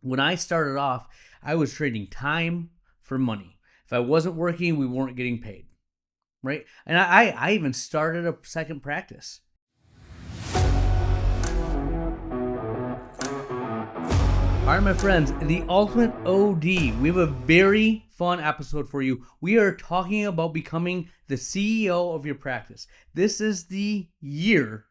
When I started off, I was trading time for money. If I wasn't working, we weren't getting paid, right? And I even started a second practice. All right, my friends, the ultimate OD. We have a very fun episode for you. We are talking about becoming the CEO of your practice. This is the year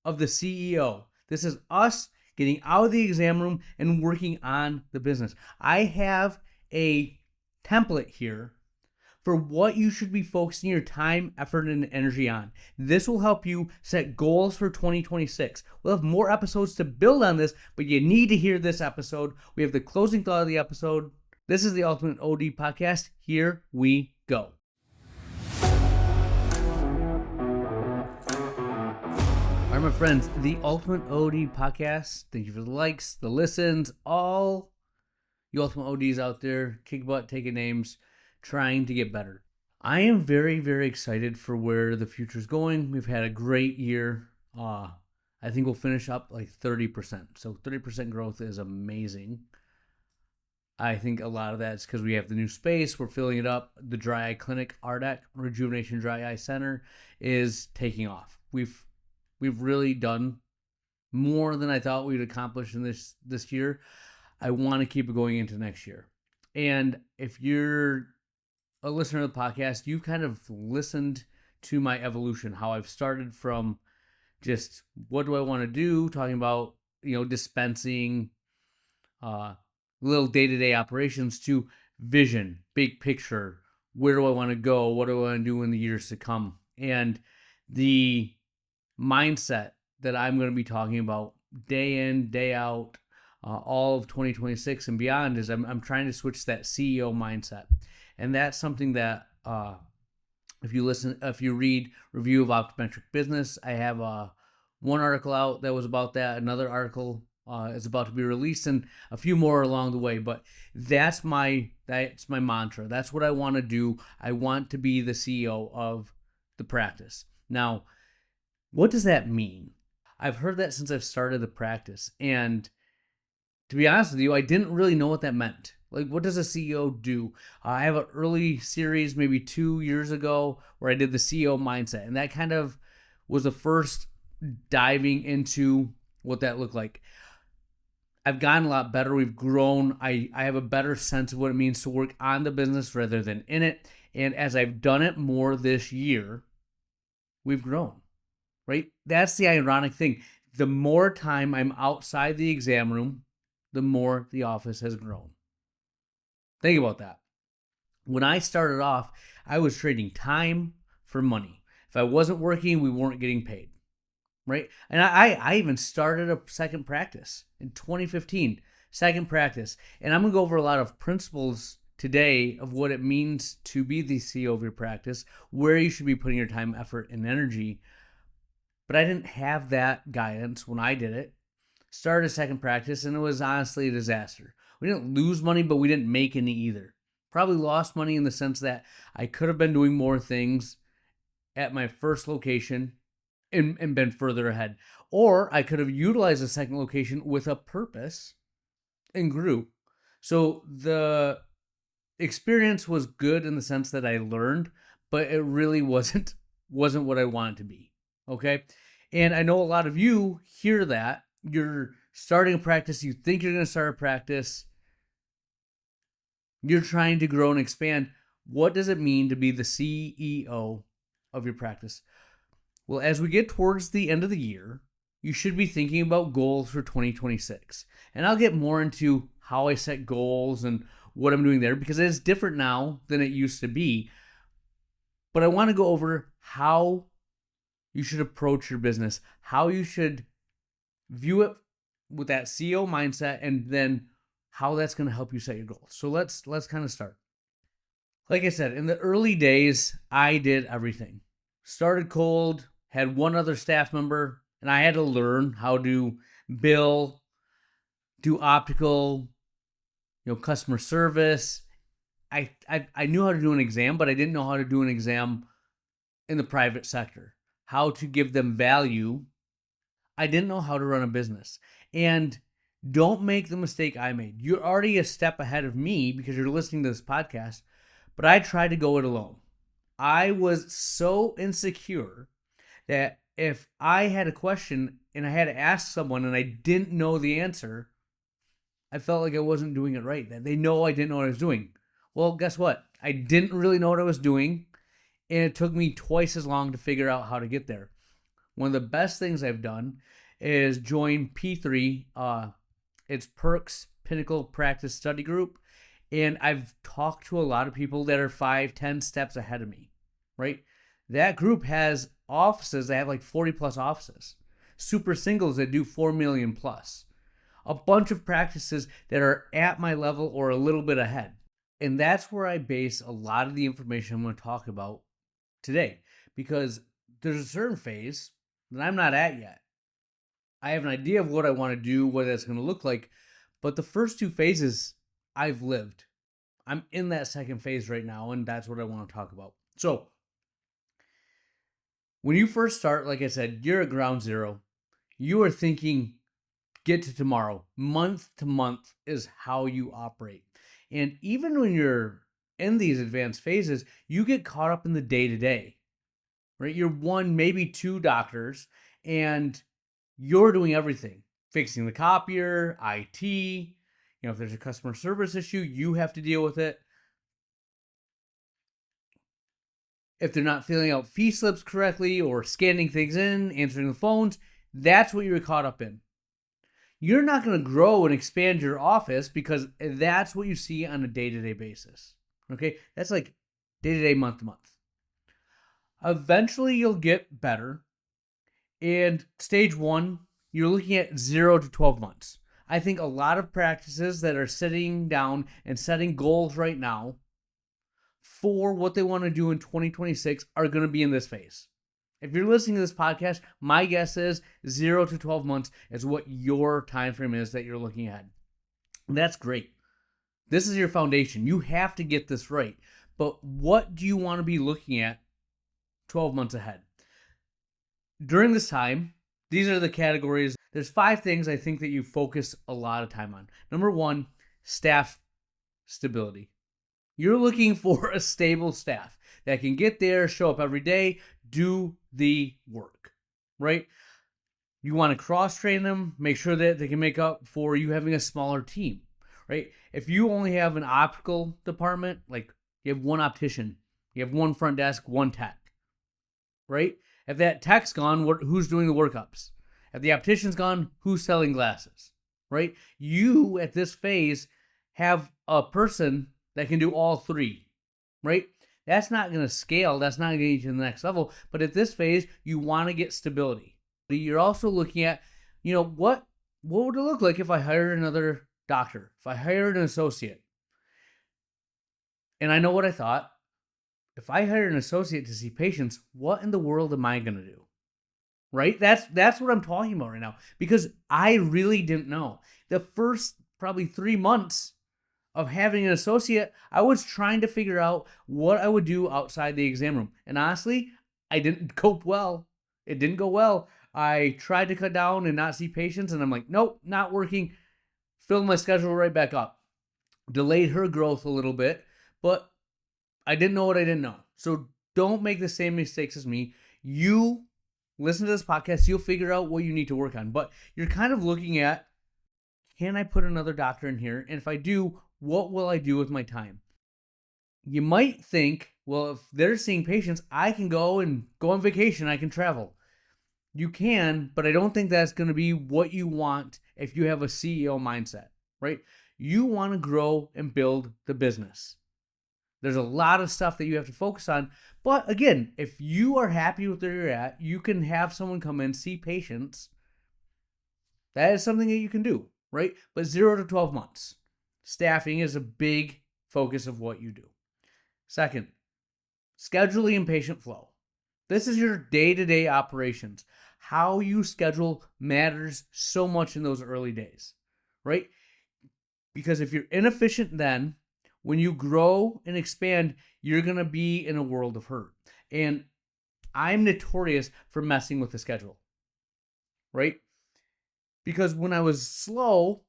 of the CEO. This is us getting out of the exam room and working on the business. I have a template here for what you should be focusing your time, effort, and energy on. This will help you set goals for 2026. We'll have more episodes to build on this, but you need to hear this episode. We have the closing thought of the episode. This is the Ultimate OD Podcast. Here we go. All right, my friends, the Ultimate OD Podcast. Thank you for the likes, the listens, all you Ultimate ODs out there, kick butt, taking names, trying to get better. I am very, very excited for where the future is going. We've had a great year. I think we'll finish up like 30%. So 30% growth is amazing. I think a lot of that is because we have the new space. We're filling it up. The Dry Eye Clinic, RDEC, Rejuvenation Dry Eye Center, is taking off. We've really done more than I thought we'd accomplish in this year. I want to keep it going into next year. And if you're a listener to the podcast, you've kind of listened to my evolution, how I've started from just what do I want to do, talking about, dispensing, little day-to-day operations, to vision, big picture, where do I want to go, what do I want to do in the years to come. And the mindset that I'm going to be talking about day in, day out, all of 2026 and beyond is I'm trying to switch that CEO mindset. And that's something that if you read Review of Optometric Business, I have one article out that was about that. Another article is about to be released, and a few more along the way. But that's my mantra. That's what I want to do. I want to be the CEO of the practice. Now, what does that mean? I've heard that since I've started the practice, and to be honest with you, I didn't really know what that meant. Like, what does a CEO do? I have an early series, maybe 2 years ago, where I did the CEO mindset. And that kind of was the first diving into what that looked like. I've gotten a lot better. We've grown. I have a better sense of what it means to work on the business rather than in it. And as I've done it more this year, we've grown, right? That's the ironic thing. The more time I'm outside the exam room, the more the office has grown. Think about that. When I started off, I was trading time for money. If I wasn't working, we weren't getting paid, right? And I even started a second practice in 2015, second practice. And I'm going to go over a lot of principles today of what it means to be the CEO of your practice, where you should be putting your time, effort, and energy. But I didn't have that guidance when I did it. Started a second practice, and it was honestly a disaster. We didn't lose money, but we didn't make any either. Probably lost money in the sense that I could have been doing more things at my first location and been further ahead. Or I could have utilized a second location with a purpose and grew. So the experience was good in the sense that I learned, but it really wasn't what I wanted to be. Okay? And I know a lot of you hear that. You're starting a practice. You think you're going to start a practice. You're trying to grow and expand. What does it mean to be the CEO of your practice? Well, as we get towards the end of the year, you should be thinking about goals for 2026. And I'll get more into how I set goals and what I'm doing there, because it is different now than it used to be. But I want to go over how you should approach your business, how you should view it with that CEO mindset, and then how that's going to help you set your goals. So let's kind of start. Like I said, in the early days, I did everything. Started cold, had one other staff member, and I had to learn how to bill, do optical, customer service. I knew how to do an exam, but I didn't know how to do an exam in the private sector. How to give them value. I didn't know how to run a business. And Don't make the mistake I made. You're already a step ahead of me because you're listening to this podcast, but I tried to go it alone. I was so insecure that if I had a question and I had to ask someone and I didn't know the answer, I felt like I wasn't doing it right. That they know I didn't know what I was doing. Well, guess what? I didn't really know what I was doing, and it took me twice as long to figure out how to get there. One of the best things I've done is join P3. It's Perks Pinnacle Practice Study Group, and I've talked to a lot of people that are 5-10 steps ahead of me, right? That group has offices that have like 40 plus offices, super singles that do 4 million plus, a bunch of practices that are at my level or a little bit ahead. And that's where I base a lot of the information I'm going to talk about today, because there's a certain phase that I'm not at yet. I have an idea of what I want to do, what that's going to look like, but the first two phases I've lived. I'm in that second phase right now, and that's what I want to talk about. So, when you first start, like I said, you're at ground zero. You are thinking, get to tomorrow. Month to month is how you operate. And even when you're in these advanced phases, you get caught up in the day to day, right? You're one, maybe two doctors, and you're doing everything, fixing the copier, IT. If there's a customer service issue, you have to deal with it. If they're not filling out fee slips correctly or scanning things in, answering the phones, that's what you're caught up in. You're not going to grow and expand your office because that's what you see on a day-to-day basis. Okay? That's like day-to-day, month-to-month. Eventually, you'll get better. And stage one, you're looking at 0 to 12 months. I think a lot of practices that are sitting down and setting goals right now for what they want to do in 2026 are going to be in this phase. If you're listening to this podcast, my guess is 0 to 12 months is what your time frame is that you're looking at. And that's great. This is your foundation. You have to get this right. But what do you want to be looking at 12 months ahead? During this time, these are the categories. There's 5 things I think that you focus a lot of time on. Number 1, staff stability. You're looking for a stable staff that can get there, show up every day, do the work, right? You want to cross-train them, make sure that they can make up for you having a smaller team, right? If you only have an optical department, like you have one optician, you have one front desk, one tech, right? If that tech's gone, who's doing the workups? If the optician's gone, who's selling glasses, right? You, at this phase, have a person that can do all 3, right? That's not going to scale. That's not going to get you to the next level. But at this phase, you want to get stability. You're also looking at, what would it look like if I hired another doctor, if I hired an associate? And I know what I thought. If I hired an associate to see patients, what in the world am I going to do? Right? That's what I'm talking about right now, because I really didn't know. The first probably 3 months of having an associate, I was trying to figure out what I would do outside the exam room. And honestly, I didn't cope well. It didn't go well. I tried to cut down and not see patients, and I'm like, nope, not working. Filled my schedule right back up. Delayed her growth a little bit, but I didn't know what I didn't know. So don't make the same mistakes as me. You listen to this podcast, you'll figure out what you need to work on. But you're kind of looking at, can I put another doctor in here? And if I do, what will I do with my time? You might think, well, if they're seeing patients, I can go on vacation. I can travel. You can, but I don't think that's going to be what you want if you have a CEO mindset, right? You want to grow and build the business. There's a lot of stuff that you have to focus on. But again, if you are happy with where you're at, you can have someone come in, see patients. That is something that you can do, right? But 0 to 12 months. Staffing is a big focus of what you do. Second, scheduling and patient flow. This is your day-to-day operations. How you schedule matters so much in those early days, right? Because if you're inefficient then, when you grow and expand, you're going to be in a world of hurt. And I'm notorious for messing with the schedule, right? Because when I was slow,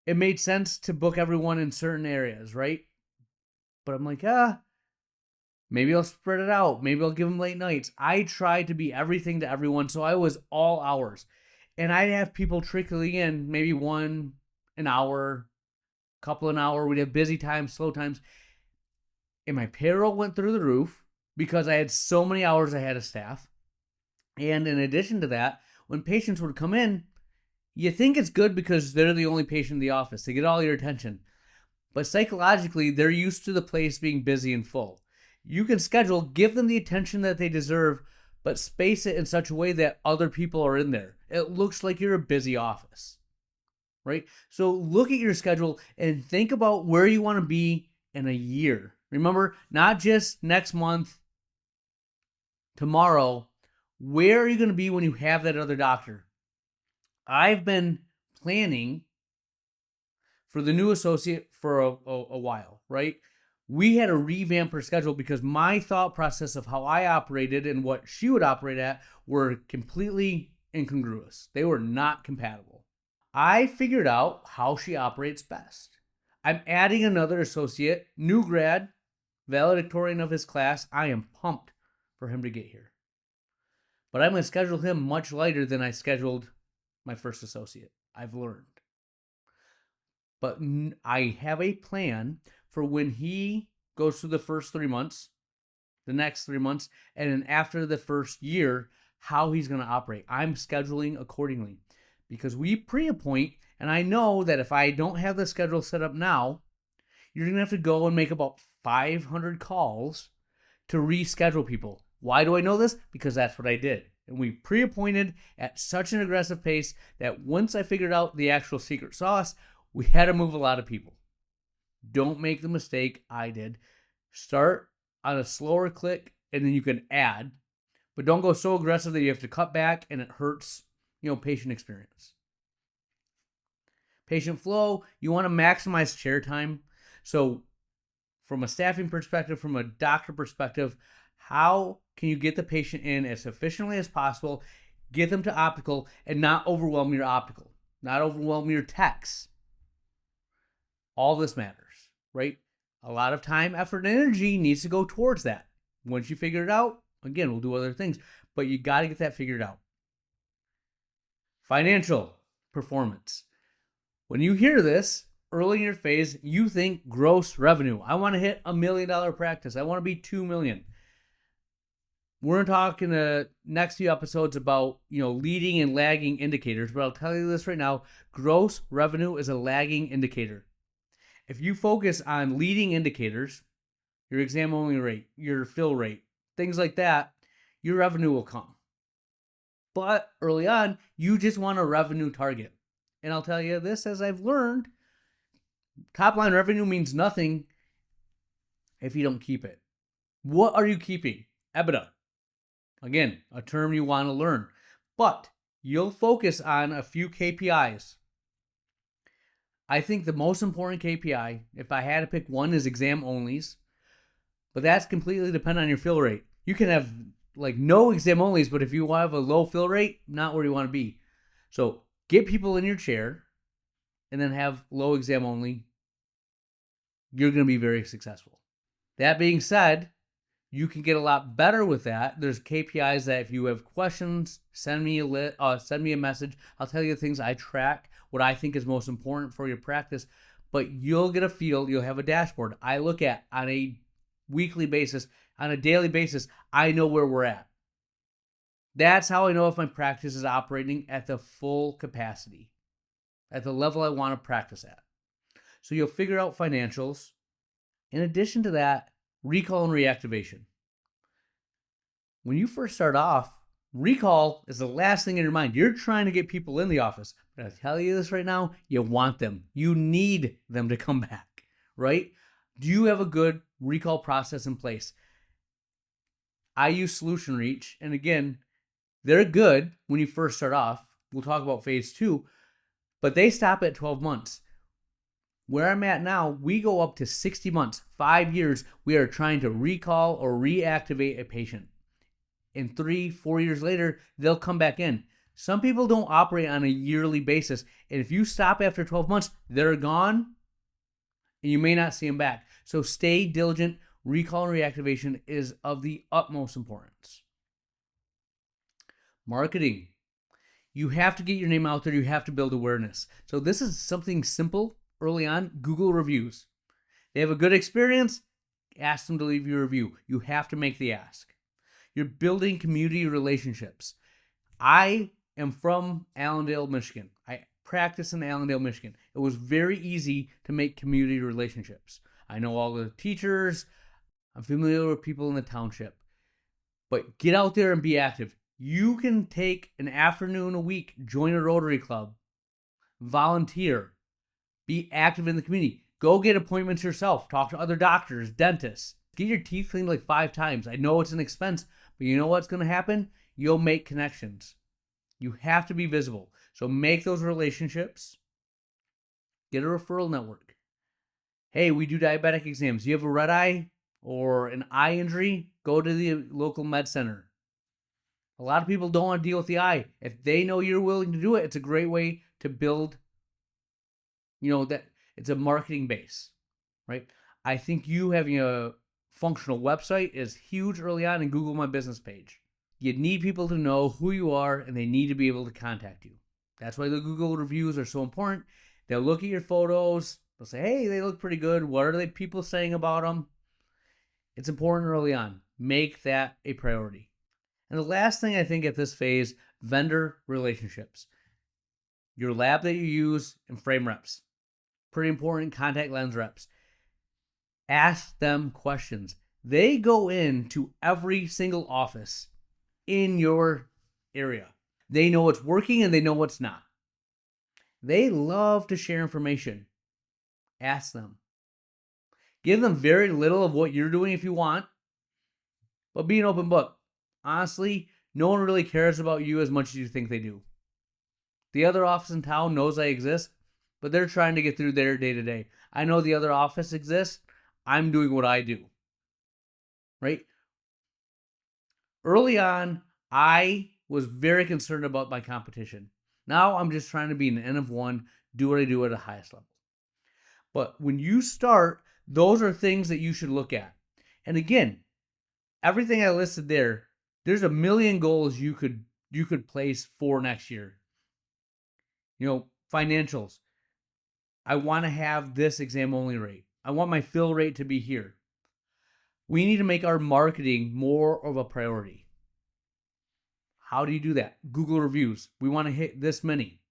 it made sense to book everyone in certain areas, right? But I'm like, maybe I'll spread it out. Maybe I'll give them late nights. I tried to be everything to everyone, so I was all hours. And I'd have people trickling in, maybe an hour, couple an hour. We'd have busy times, slow times. And my payroll went through the roof because I had so many hours ahead of staff. And in addition to that, when patients would come in, you think it's good because they're the only patient in the office. They get all your attention. But psychologically, they're used to the place being busy and full. You can schedule, give them the attention that they deserve, but space it in such a way that other people are in there. It looks like you're a busy office, right? So look at your schedule and think about where you want to be in a year. Remember, not just next month, tomorrow. Where are you going to be when you have that other doctor? I've been planning for the new associate for a while, right? We had to revamp her schedule because my thought process of how I operated and what she would operate at were completely incongruous. They were not compatible. I figured out how she operates best. I'm adding another associate, new grad, valedictorian of his class. I am pumped for him to get here. But I'm going to schedule him much lighter than I scheduled my first associate. I've learned. But I have a plan for when he goes through the first 3 months, the next 3 months, and then after the first year, how he's going to operate. I'm scheduling accordingly because we pre-appoint, and I know that if I don't have the schedule set up now, you're going to have to go and make about 500 calls to reschedule people. Why do I know this? Because that's what I did. And we pre-appointed at such an aggressive pace that once I figured out the actual secret sauce, we had to move a lot of people. Don't make the mistake I did. Start on a slower click and then you can add, but don't go so aggressive that you have to cut back and it hurts, patient experience. Patient flow, you want to maximize chair time. So from a staffing perspective, from a doctor perspective, how can you get the patient in as efficiently as possible, get them to optical, and not overwhelm your optical, not overwhelm your techs? All this matters, right? A lot of time, effort, and energy needs to go towards that. Once you figure it out, again, we'll do other things, but you got to get that figured out. Financial performance. When you hear this, early in your phase, you think gross revenue. I want to hit $1 million practice. I want to be 2 million. We're talking the next few episodes about, leading and lagging indicators, but I'll tell you this right now, gross revenue is a lagging indicator. If you focus on leading indicators, your exam-only rate, your fill rate, things like that, your revenue will come. But early on, you just want a revenue target. And I'll tell you this, as I've learned, top-line revenue means nothing if you don't keep it. What are you keeping? EBITDA. Again, a term you want to learn. But you'll focus on a few KPIs. I think the most important KPI, if I had to pick one, is exam onlys. But that's completely dependent on your fill rate. You can have no exam onlys, but if you have a low fill rate, not where you want to be. So get people in your chair and then have low exam only. You're going to be very successful. That being said, you can get a lot better with that. There's KPIs that if you have questions, send me a message. I'll tell you the things I track, what I think is most important for your practice. But you'll get a feel. You'll have a dashboard I look at on a weekly basis, on a daily basis. I know where we're at. That's how I know if my practice is operating at the full capacity, at the level I want to practice at. So you'll figure out financials. In addition to that, recall and reactivation. When you first start off, recall is the last thing in your mind. You're trying to get people in the office. But I'll tell you this right now, you want them. You need them to come back, right? Do you have a good recall process in place? I use Solution Reach, and again, they're good when you first start off. We'll talk about phase 2, but they stop at 12 months. Where I'm at now, we go up to 60 months, 5 years. We are trying to recall or reactivate a patient. And 3-4 years later, they'll come back in. Some people don't operate on a yearly basis. And if you stop after 12 months, they're gone and you may not see them back. So stay diligent. Recall and reactivation is of the utmost importance. Marketing. You have to get your name out there. You have to build awareness. So this is something simple early on. Google reviews. They have a good experience. Ask them to leave you a review. You have to make the ask. You're building community relationships. I am from Allendale, Michigan. I practice in Allendale, Michigan. It was very easy to make community relationships. I know all the teachers. I'm familiar with people in the township. But get out there and be active. You can take an afternoon a week, join a Rotary Club, volunteer, be active in the community. Go get appointments yourself. Talk to other doctors, dentists. Get your teeth cleaned like 5 times. I know it's an expense, but you know what's going to happen? You'll make connections. You have to be visible. So make those relationships. Get a referral network. Hey, we do diabetic exams. You have a red eye or an eye injury? Go to the local med center. A lot of people don't want to deal with the eye. If they know you're willing to do it, it's a great way to build, that it's a marketing base, right? I think you having a functional website is huge early on, and Google My Business page. You need people to know who you are, and they need to be able to contact you. That's why the Google reviews are so important. They'll look at your photos. They'll say, hey, they look pretty good. What are the people saying about them? It's important early on. Make that a priority. And the last thing I think at this phase, vendor relationships. Your lab that you use and frame reps. Pretty important. Contact lens reps. Ask them questions. They go into every single office in your area. They know what's working and they know what's not. They love to share information. Ask them. Give them very little of what you're doing if you want, but be an open book. Honestly, no one really cares about you as much as you think they do. The other office in town knows I exist, but they're trying to get through their day-to-day. I know the other office exists. I'm doing what I do. Right? Early on, I was very concerned about my competition. Now I'm just trying to be an N of one, do what I do at the highest level. But when you start, those are things that you should look at. And again, everything I listed there's a million goals you could place for next year. Financials. I want to have this exam only rate. I want my fill rate to be here. We need to make our marketing more of a priority. How do you do that? Google reviews. We want to hit this many.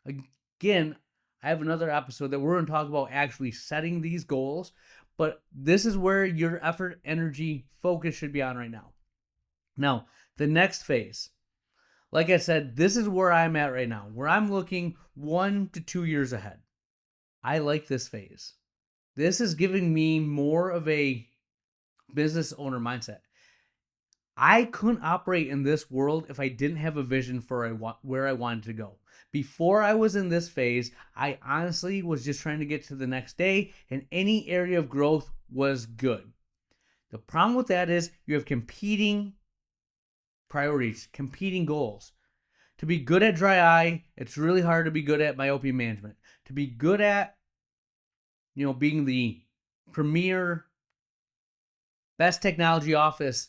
Again, I have another episode that we're going to talk about actually setting these goals, but this is where your effort, energy, focus should be on right now. Now, the next phase. Like I said, this is where I'm at right now, where I'm looking 1 to 2 years ahead. I like this phase. This is giving me more of a business owner mindset. I couldn't operate in this world if I didn't have a vision for where I wanted to go. Before I was in this phase, I honestly was just trying to get to the next day, and any area of growth was good. The problem with that is you have competing priorities, competing goals. To be good at dry eye, it's really hard to be good at myopia management. To be good at, being the premier best technology office,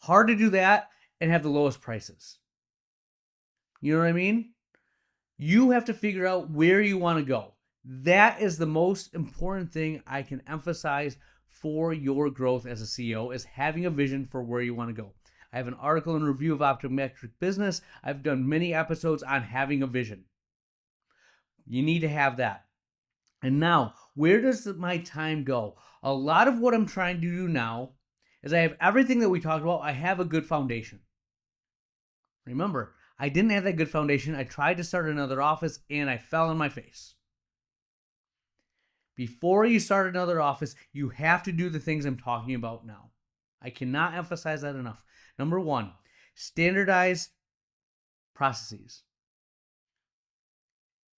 hard to do that and have the lowest prices. You know what I mean? You have to figure out where you want to go. That is the most important thing I can emphasize for your growth as a CEO, is having a vision for where you want to go. I have an article and review of Optometric Business. I've done many episodes on having a vision. You need to have that. And now, where does my time go? A lot of what I'm trying to do now is I have everything that we talked about. I have a good foundation. Remember, I didn't have that good foundation. I tried to start another office and I fell on my face. Before you start another office, you have to do the things I'm talking about now. I cannot emphasize that enough. Number 1, standardize processes.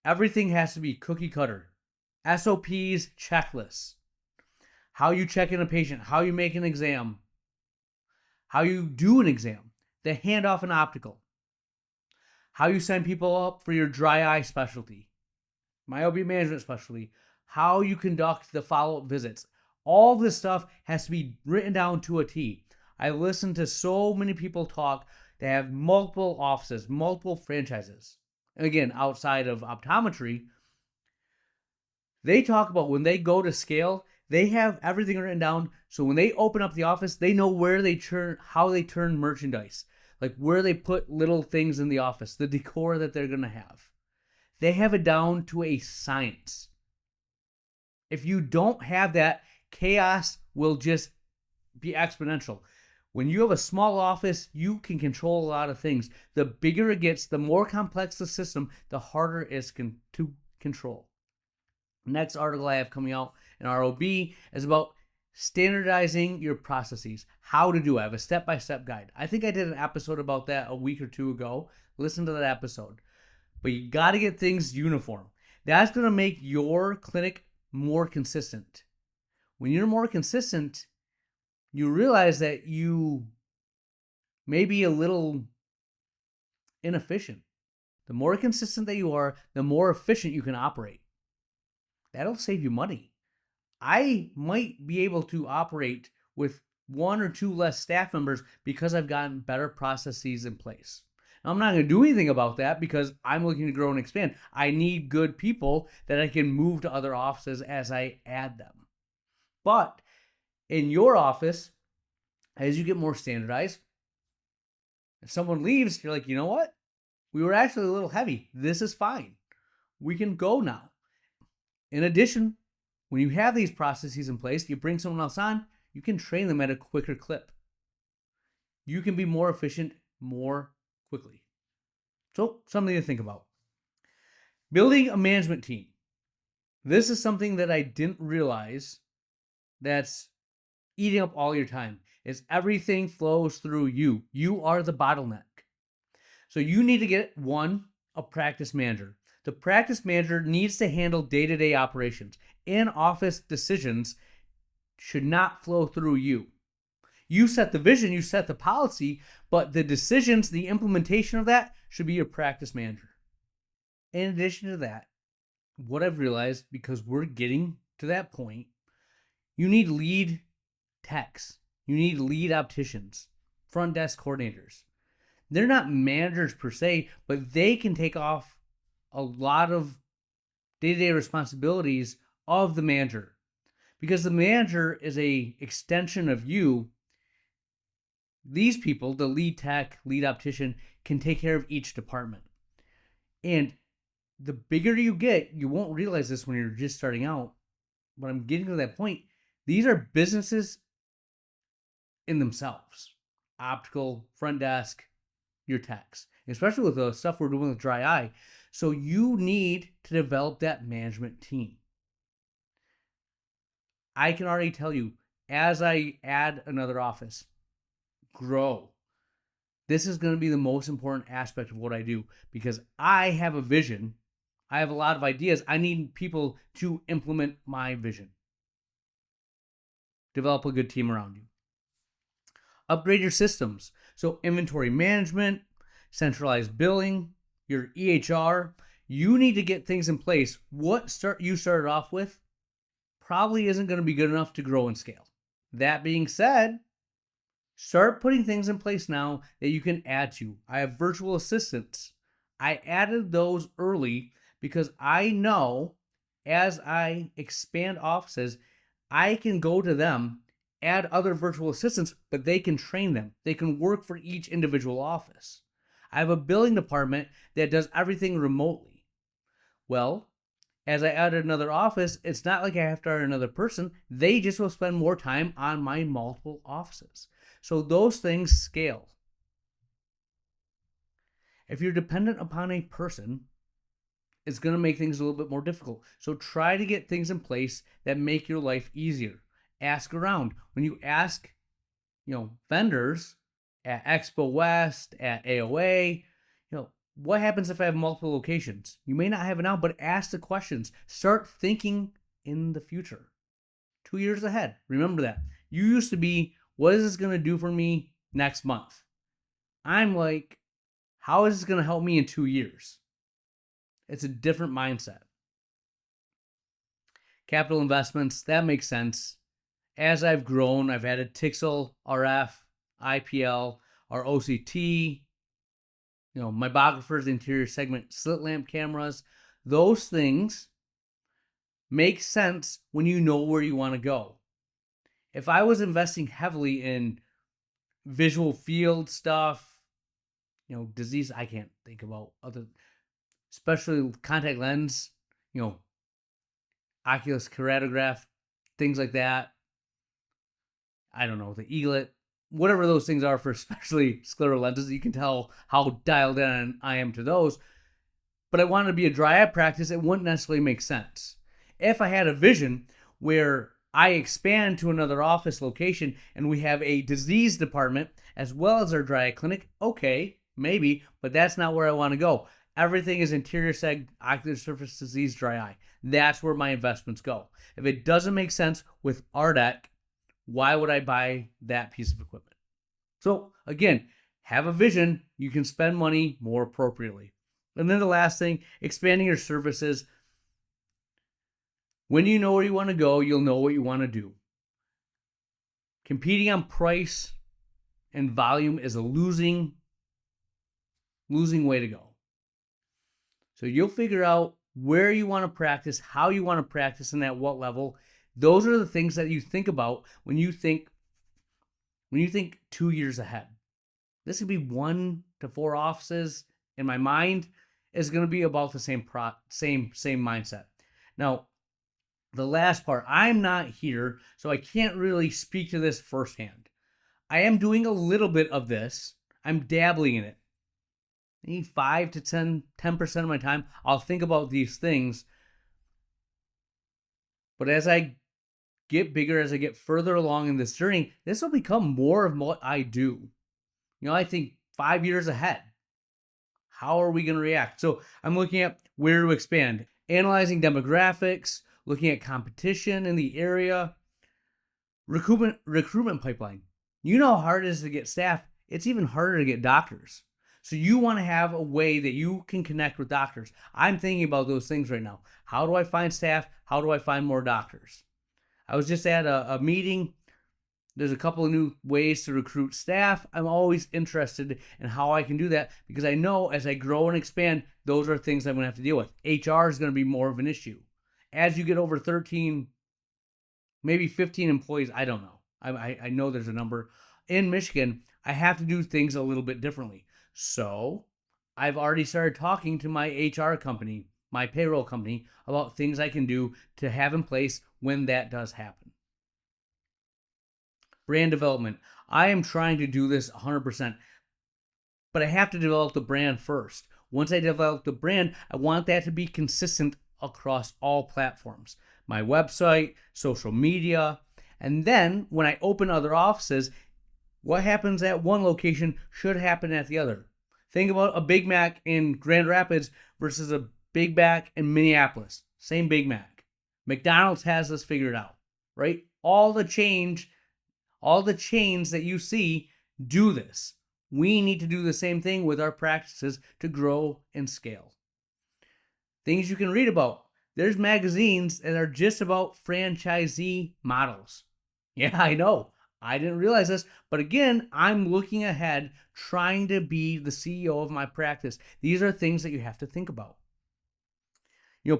Everything has to be cookie cutter. SOPs, checklists. How you check in a patient, how you make an exam, how you do an exam, the handoff and optical, how you sign people up for your dry eye specialty, myopia management specialty, how you conduct the follow-up visits. All this stuff has to be written down to a T. I listen to so many people talk that have multiple offices, multiple franchises. Again, outside of optometry, they talk about when they go to scale, they have everything written down. So when they open up the office, they know where they turn, how they turn merchandise, like where they put little things in the office, the decor that they're going to have. They have it down to a science. If you don't have that, chaos will just be exponential. When you have a small office, you can control a lot of things. The bigger it gets, the more complex the system, the harder it is to control. Next article I have coming out in ROB is about standardizing your processes. How to do it. I have a step-by-step guide. I think I did an episode about that a week or two ago. Listen to that episode. But you got to get things uniform. That's going to make your clinic more consistent. When you're more consistent, you realize that you may be a little inefficient. The more consistent that you are, the more efficient you can operate. That'll save you money. I might be able to operate with 1 or 2 less staff members because I've gotten better processes in place. Now, I'm not going to do anything about that because I'm looking to grow and expand. I need good people that I can move to other offices as I add them. But in your office, as you get more standardized, if someone leaves, you're like, you know what? We were actually a little heavy. This is fine. We can go now. In addition, when you have these processes in place, you bring someone else on, you can train them at a quicker clip. You can be more efficient more quickly. So, something to think about. Building a management team. This is something that I didn't realize that's eating up all your time. Is everything flows through you. You are the bottleneck. So you need to get a practice manager. The practice manager needs to handle day-to-day operations. In-office decisions should not flow through you. You set the vision, you set the policy, but the decisions, the implementation of that should be your practice manager. In addition to that, what I've realized, because we're getting to that point, you need lead techs. You need lead opticians, front desk coordinators. They're not managers per se, but they can take off a lot of day-to-day responsibilities of the manager, because the manager is an extension of you. These people, the lead tech, lead optician, can take care of each department. And the bigger you get, you won't realize this when you're just starting out, but I'm getting to that point. These are businesses in themselves. Optical, front desk, your techs, especially with the stuff we're doing with dry eye. So you need to develop that management team. I can already tell you, as I add another office, grow. This is going to be the most important aspect of what I do, because I have a vision. I have a lot of ideas. I need people to implement my vision. Develop a good team around you. Upgrade your systems. So inventory management, centralized billing, your EHR. You need to get things in place. What you started off with probably isn't going to be good enough to grow and scale. That being said, start putting things in place now that you can add to. I have virtual assistants. I added those early because I know as I expand offices, I can go to them, add other virtual assistants, but they can train them. They can work for each individual office. I have a billing department that does everything remotely. Well, as I added another office, it's not like I have to hire another person. They just will spend more time on my multiple offices. So those things scale. If you're dependent upon a person, it's going to make things a little bit more difficult. So try to get things in place that make your life easier. Ask around. When you ask, vendors at Expo West, at AOA, what happens if I have multiple locations? You may not have it now, but ask the questions. Start thinking in the future. 2 years ahead. Remember that. You used to be, what is this going to do for me next month? I'm like, How is this going to help me in 2 years? It's a different mindset. Capital investments, that makes sense. As I've grown, I've added Tixel, RF, IPL, our OCT, my biographer's interior segment, slit lamp cameras. Those things make sense when you know where you want to go. If I was investing heavily in visual field stuff, disease, I can't think about other, especially contact lens, Oculus keratograph, things like that. I don't know, the eaglet, whatever those things are for especially scleral lenses. You can tell how dialed in I am to those. But I wanted to be a dry eye practice. It wouldn't necessarily make sense. If I had a vision where I expand to another office location and we have a disease department as well as our dry eye clinic, okay, maybe, but that's not where I want to go. Everything is interior seg, ocular surface disease, dry eye. That's where my investments go. If it doesn't make sense with RDEC, why would I buy that piece of equipment? So again, have a vision. You can spend money more appropriately. And then the last thing, expanding your services. When you know where you want to go, you'll know what you want to do. Competing on price and volume is a losing way to go. So you'll figure out where you want to practice, how you want to practice, and at what level. Those are the things that you think about when you think 2 years ahead. This could be 1 to 4 offices. In my mind, is going to be about the same mindset. Now, the last part, I'm not here, so I can't really speak to this firsthand. I am doing a little bit of this. I'm dabbling in it. Maybe 5 to 10% of my time, I'll think about these things. But as I get bigger, as I get further along in this journey, this will become more of what I do. I think 5 years ahead. How are we going to react? So I'm looking at where to expand, analyzing demographics, looking at competition in the area, recruitment pipeline. You know how hard it is to get staff. It's even harder to get doctors. So you want to have a way that you can connect with doctors. I'm thinking about those things right now. How do I find staff? How do I find more doctors? I was just at a meeting. There's a couple of new ways to recruit staff. I'm always interested in how I can do that because I know as I grow and expand, those are things I'm going to have to deal with. HR is going to be more of an issue. As you get over 13, maybe 15 employees, I don't know. I know there's a number. In Michigan, I have to do things a little bit differently. So I've already started talking to my HR company, my payroll company, about things I can do to have in place when that does happen. Brand development. I am trying to do this 100%, but I have to develop the brand first. Once I develop the brand, I want that to be consistent across all platforms. My website, social media, and then when I open other offices, what happens at one location should happen at the other. Think about a Big Mac in Grand Rapids versus a Big Mac in Minneapolis. Same Big Mac. McDonald's has this figured out, right? All the chains that you see do this. We need to do the same thing with our practices to grow and scale. Things you can read about. There's magazines that are just about franchisee models. Yeah, I know. I didn't realize this, but again, I'm looking ahead, trying to be the CEO of my practice. These are things that you have to think about.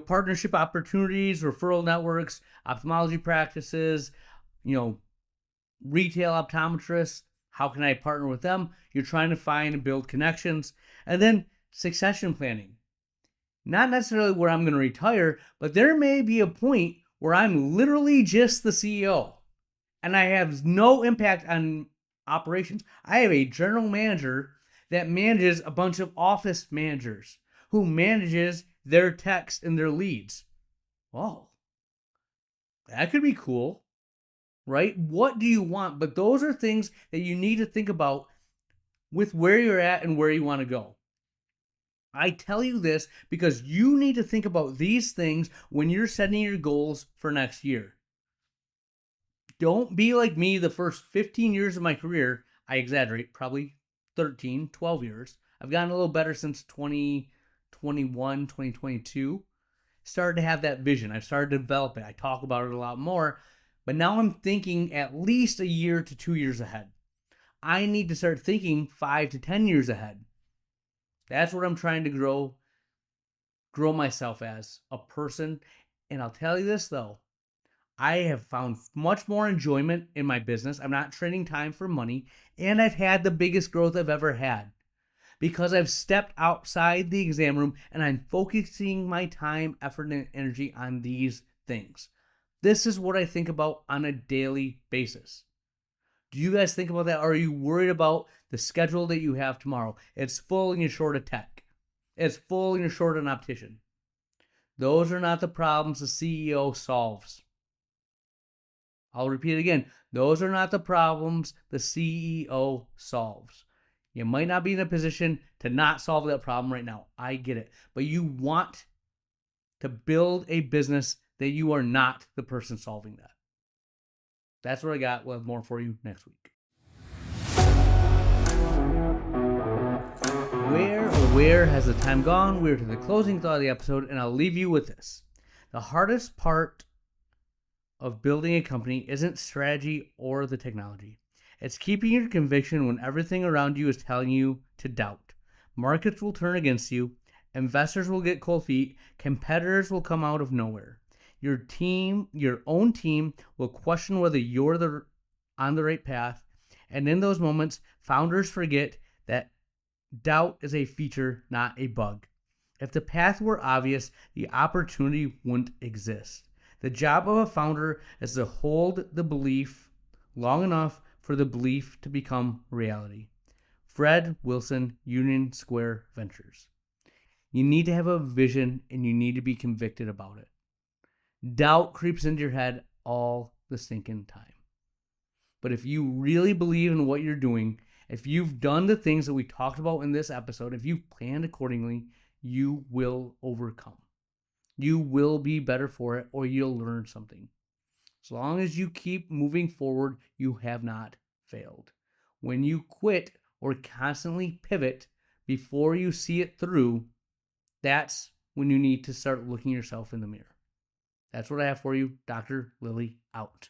Partnership opportunities, referral networks, ophthalmology practices, retail optometrists. How can I partner with them? You're trying to find and build connections. And then succession planning. Not necessarily where I'm going to retire, but there may be a point where I'm literally just the CEO and I have no impact on operations. I have a general manager that manages a bunch of office managers who manages their techs and their leads. Whoa, that could be cool, right? What do you want? But those are things that you need to think about with where you're at and where you want to go. I tell you this because you need to think about these things when you're setting your goals for next year. Don't be like me the first 15 years of my career. I exaggerate, probably 13, 12 years. I've gotten a little better since 2021, 2022. Started to have that vision. I've started to develop it. I talk about it a lot more, but now I'm thinking at least a year to 2 years ahead. I need to start thinking 5 to 10 years ahead. That's what I'm trying to grow myself as a person. And I'll tell you this though, I have found much more enjoyment in my business. I'm not trading time for money, and I've had the biggest growth I've ever had because I've stepped outside the exam room and I'm focusing my time, effort, and energy on these things. This is what I think about on a daily basis. Do you guys think about that? Or are you worried about the schedule that you have tomorrow? It's full and you're short of tech. It's full and you're short of an optician. Those are not the problems the CEO solves. I'll repeat it again. Those are not the problems the CEO solves. You might not be in a position to not solve that problem right now. I get it. But you want to build a business that you are not the person solving that. That's what I got. We'll have more for you next week. Where has the time gone? We're to the closing thought of the episode, and I'll leave you with this. The hardest part of building a company isn't strategy or the technology. It's keeping your conviction when everything around you is telling you to doubt. Markets will turn against you. Investors will get cold feet. Competitors will come out of nowhere. Your own team will question whether you're on the right path. And in those moments, founders forget that doubt is a feature, not a bug. If the path were obvious, the opportunity wouldn't exist. The job of a founder is to hold the belief long enough for the belief to become reality. Fred Wilson, Union Square Ventures. You need to have a vision and you need to be convicted about it. Doubt creeps into your head all the stinking time. But if you really believe in what you're doing, if you've done the things that we talked about in this episode, if you've planned accordingly, you will overcome. You will be better for it, or you'll learn something. As long as you keep moving forward, you have not failed. When you quit or constantly pivot before you see it through, that's when you need to start looking yourself in the mirror. That's what I have for you. Dr. Lily out.